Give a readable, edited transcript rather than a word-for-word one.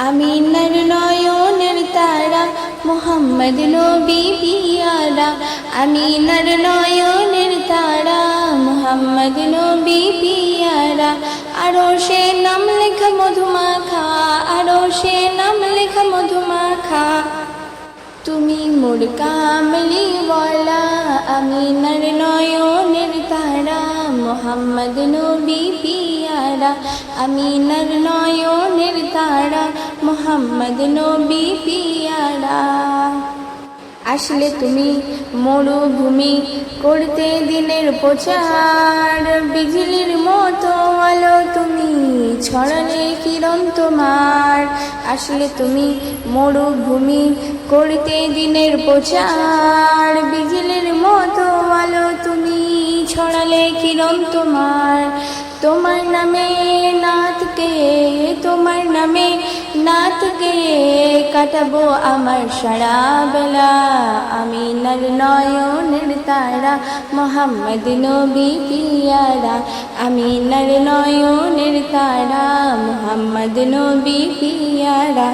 আমিনার নয়নের তারা মোহাম্মদ নবী পিয়ারা। আমিনার নয়নের তারা মোহাম্মদ নবী পিয়ারা। আরো সে নাম লেখা মধুমাখা, আরো সে নাম লেখা মধুমাখা। তুমি মোর কামলিওয়ালা আমিনার নয়নের তারা মোহাম্মদ নবী পিয়ারা। আমিনার নয়নের তারা মোহাম্মদ নবী পিয়ারা। আসলে তুমি মরুভূমি করতে দিনের প্রচার, বিজলির মতো আলো তুমি ছড়ালে কিরণ তোমার। আসলে তুমি মরুভূমি করতে দিনের প্রচার, বিজলির মতো আলো তুমি ছড়ালে কিরণ তোমার। তোমার নামে নাথকে, তোমার নামে নাথকে কাটাবো আমার সারা বেলা। আমিনার নয়নের তারা মোহাম্মদ নবী পিয়ারা। আমিনার নয়নের তারা মোহাম্মদ নবী পিয়ারা।